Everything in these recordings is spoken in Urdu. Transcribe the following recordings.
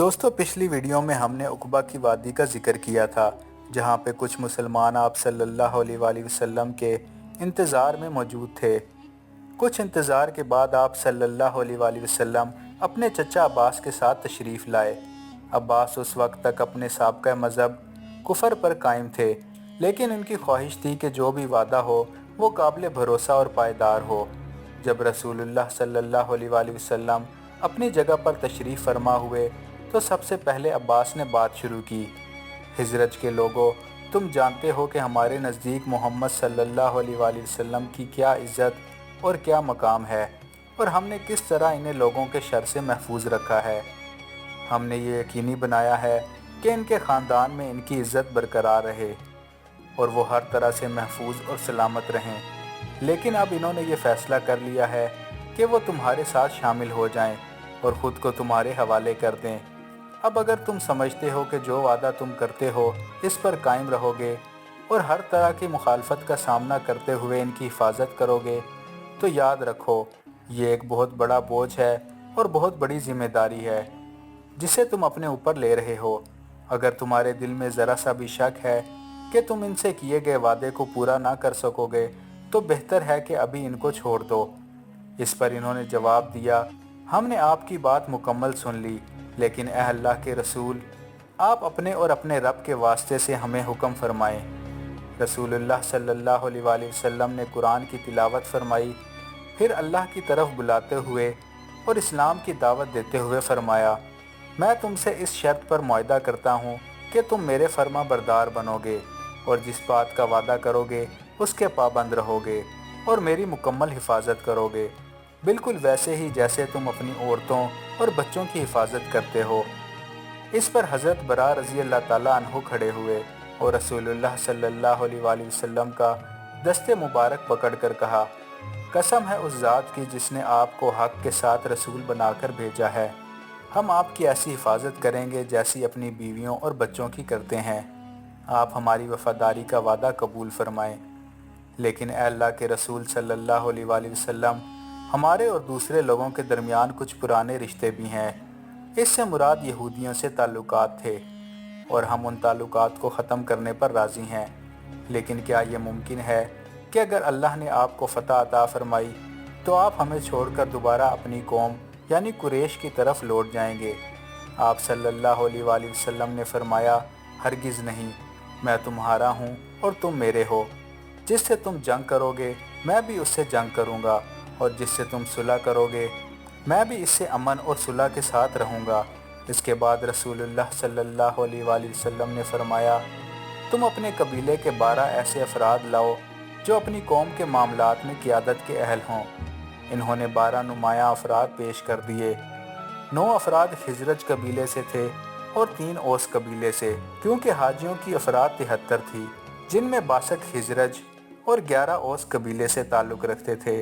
دوستوں پچھلی ویڈیو میں ہم نے عقبہ کی وادی کا ذکر کیا تھا، جہاں پہ کچھ مسلمان آپ صلی اللہ علیہ وآلہ وسلم کے انتظار میں موجود تھے۔ کچھ انتظار کے بعد آپ صلی اللہ علیہ وآلہ وسلم اپنے چچا عباس کے ساتھ تشریف لائے۔ عباس اس وقت تک اپنے سابقہ مذہب کفر پر قائم تھے، لیکن ان کی خواہش تھی کہ جو بھی وعدہ ہو وہ قابل بھروسہ اور پائیدار ہو۔ جب رسول اللہ صلی اللہ علیہ وآلہ وسلم اپنی جگہ پر تشریف فرما ہوئے تو سب سے پہلے عباس نے بات شروع کی۔ خزرج کے لوگوں، تم جانتے ہو کہ ہمارے نزدیک محمد صلی اللہ علیہ وآلہ وسلم کی کیا عزت اور کیا مقام ہے، اور ہم نے کس طرح انہیں لوگوں کے شر سے محفوظ رکھا ہے۔ ہم نے یہ یقینی بنایا ہے کہ ان کے خاندان میں ان کی عزت برقرار رہے اور وہ ہر طرح سے محفوظ اور سلامت رہیں، لیکن اب انہوں نے یہ فیصلہ کر لیا ہے کہ وہ تمہارے ساتھ شامل ہو جائیں اور خود کو تمہارے حوالے کر دیں۔ اب اگر تم سمجھتے ہو کہ جو وعدہ تم کرتے ہو اس پر قائم رہو گے اور ہر طرح کی مخالفت کا سامنا کرتے ہوئے ان کی حفاظت کرو گے، تو یاد رکھو یہ ایک بہت بڑا بوجھ ہے اور بہت بڑی ذمہ داری ہے جسے تم اپنے اوپر لے رہے ہو۔ اگر تمہارے دل میں ذرا سا بھی شک ہے کہ تم ان سے کیے گئے وعدے کو پورا نہ کر سکو گے تو بہتر ہے کہ ابھی ان کو چھوڑ دو۔ اس پر انہوں نے جواب دیا، ہم نے آپ کی بات مکمل سن لی، لیکن اے اللہ کے رسول، آپ اپنے اور اپنے رب کے واسطے سے ہمیں حکم فرمائیں۔ رسول اللہ صلی اللہ علیہ وآلہ وسلم نے قرآن کی تلاوت فرمائی، پھر اللہ کی طرف بلاتے ہوئے اور اسلام کی دعوت دیتے ہوئے فرمایا، میں تم سے اس شرط پر معاہدہ کرتا ہوں کہ تم میرے فرما بردار بنو گے اور جس بات کا وعدہ کرو گے اس کے پابند رہو گے اور میری مکمل حفاظت کرو گے، بالکل ویسے ہی جیسے تم اپنی عورتوں اور بچوں کی حفاظت کرتے ہو۔ اس پر حضرت برا رضی اللہ تعالیٰ عنہ کھڑے ہوئے اور رسول اللہ صلی اللہ علیہ وآلہ وسلم کا دست مبارک پکڑ کر کہا، قسم ہے اس ذات کی جس نے آپ کو حق کے ساتھ رسول بنا کر بھیجا ہے، ہم آپ کی ایسی حفاظت کریں گے جیسی اپنی بیویوں اور بچوں کی کرتے ہیں۔ آپ ہماری وفاداری کا وعدہ قبول فرمائیں۔ لیکن اے اللہ کے رسول صلی اللہ علیہ وآلہ وسلم، ہمارے اور دوسرے لوگوں کے درمیان کچھ پرانے رشتے بھی ہیں۔ اس سے مراد یہودیوں سے تعلقات تھے اور ہم ان تعلقات کو ختم کرنے پر راضی ہیں، لیکن کیا یہ ممکن ہے کہ اگر اللہ نے آپ کو فتح عطا فرمائی تو آپ ہمیں چھوڑ کر دوبارہ اپنی قوم یعنی قریش کی طرف لوٹ جائیں گے؟ آپ صلی اللہ علیہ وآلہ وسلم نے فرمایا، ہرگز نہیں، میں تمہارا ہوں اور تم میرے ہو، جس سے تم جنگ کرو گے میں بھی اس سے جنگ کروں گا، اور جس سے تم صلح کرو گے میں بھی اس سے امن اور صلح کے ساتھ رہوں گا۔ اس کے بعد رسول اللہ صلی اللہ علیہ وآلہ وسلم نے فرمایا، تم اپنے قبیلے کے 12 ایسے افراد لاؤ جو اپنی قوم کے معاملات میں قیادت کے اہل ہوں۔ انہوں نے 12 نمایاں افراد پیش کر دیے۔ 9 افراد خزرج قبیلے سے تھے اور 3 اوس قبیلے سے، کیونکہ حاجیوں کی افراد 73 تھی، جن میں 62 خزرج اور 11 اوس قبیلے سے تعلق رکھتے تھے۔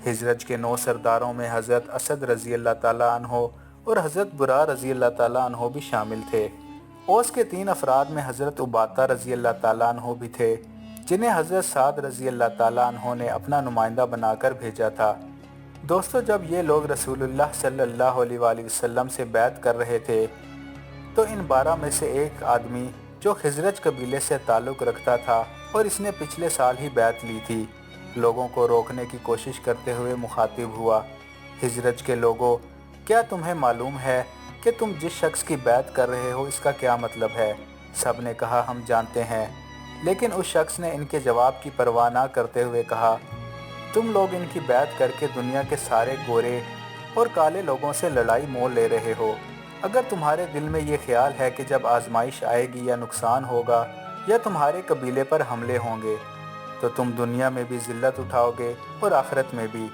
خزرج کے 9 سرداروں میں حضرت اسد رضی اللہ تعالیٰ عنہ اور حضرت برا رضی اللہ تعالیٰ عنہ بھی شامل تھے۔ اوس کے 3 افراد میں حضرت عبادہ رضی اللہ تعالیٰ عنہ بھی تھے، جنہیں حضرت سعد رضی اللہ تعالیٰ عنہ نے اپنا نمائندہ بنا کر بھیجا تھا۔ دوستو، جب یہ لوگ رسول اللہ صلی اللہ علیہ وآلہ وسلم سے بیعت کر رہے تھے تو ان 12 میں سے ایک آدمی جو خزرج قبیلے سے تعلق رکھتا تھا اور اس نے پچھلے سال ہی بیعت لی تھی، لوگوں کو روکنے کی کوشش کرتے ہوئے مخاطب ہوا، خزرج کے لوگوں، کیا تمہیں معلوم ہے کہ تم جس شخص کی بیعت کر رہے ہو اس کا کیا مطلب ہے؟ سب نے کہا، ہم جانتے ہیں۔ لیکن اس شخص نے ان کے جواب کی پرواہ نہ کرتے ہوئے کہا، تم لوگ ان کی بیعت کر کے دنیا کے سارے گورے اور کالے لوگوں سے لڑائی مول لے رہے ہو۔ اگر تمہارے دل میں یہ خیال ہے کہ جب آزمائش آئے گی یا نقصان ہوگا یا تمہارے قبیلے پر حملے ہوں گے تو تم دنیا میں بھی ذلت اٹھاؤ گے اور آخرت میں بھی،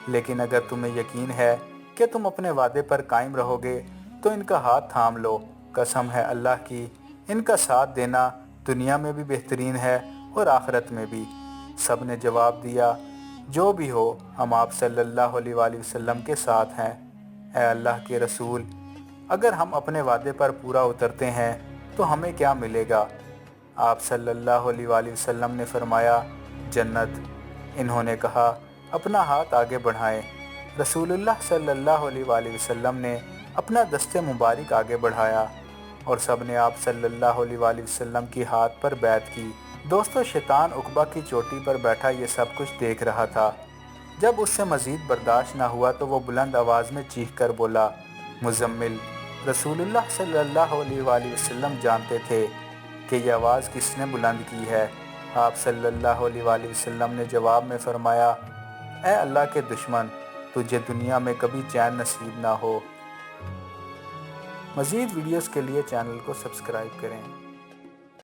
لیکن اگر تمہیں یقین ہے کہ تم اپنے وعدے پر قائم رہو گے تو ان کا ہاتھ تھام لو، قسم ہے اللہ کی، ان کا ساتھ دینا دنیا میں بھی بہترین ہے اور آخرت میں بھی۔ سب نے جواب دیا، جو بھی ہو، ہم آپ صلی اللہ علیہ وآلہ وسلم کے ساتھ ہیں۔ اے اللہ کے رسول، اگر ہم اپنے وعدے پر پورا اترتے ہیں تو ہمیں کیا ملے گا؟ آپ صلی اللہ علیہ وآلہ وسلم نے فرمایا، جنت۔ انہوں نے کہا، اپنا ہاتھ آگے بڑھائیں۔ رسول اللہ صلی اللہ علیہ وآلہ وسلم نے اپنا دست مبارک آگے بڑھایا اور سب نے آپ صلی اللہ علیہ وآلہ وسلم کی ہاتھ پر بیعت کی۔ دوستو، شیطان عقبہ کی چوٹی پر بیٹھا یہ سب کچھ دیکھ رہا تھا۔ جب اس سے مزید برداشت نہ ہوا تو وہ بلند آواز میں چیخ کر بولا، مزمل! رسول اللہ صلی اللہ علیہ وآلہ وسلم جانتے تھے کہ یہ آواز کس نے بلند کی ہے۔ آپ صلی اللہ علیہ وآلہ وسلم نے جواب میں فرمایا، اے اللہ کے دشمن، تجھے دنیا میں کبھی چین نصیب نہ ہو۔ مزید ویڈیوز کے لیے چینل کو سبسکرائب کریں۔